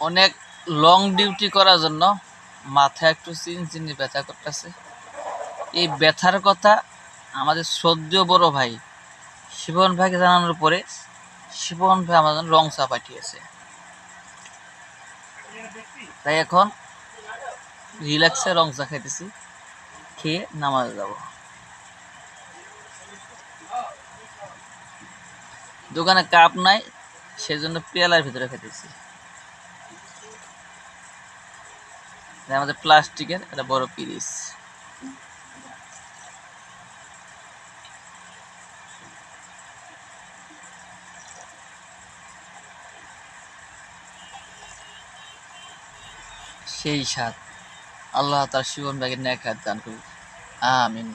অনেক long duty করার জন্য মাথা একটু চিনচিনি ব্যথা করতেছে। এই ব্যথার কথা আমাদের শ্রদ্ধেয় বড় ভাই শিবন ভাইকে জানানোর পরে শিবন ভাই আমাদের রং চা পাঠিয়েছে। তাই এখন রিল্যাক্সে রং চা খাইতেছি, খেয়ে নামাজে যাব। দোকানে কাপ নাই, সেজন্য পেয়ালার ভিতরে খেতেছি। আমাদের প্লাস্টিকের একটা বড় পিরিচ। সেই স্বাদ। আল্লাহ তার শিবন ভাইকে নেক হায়াত দান করুন, আমিন।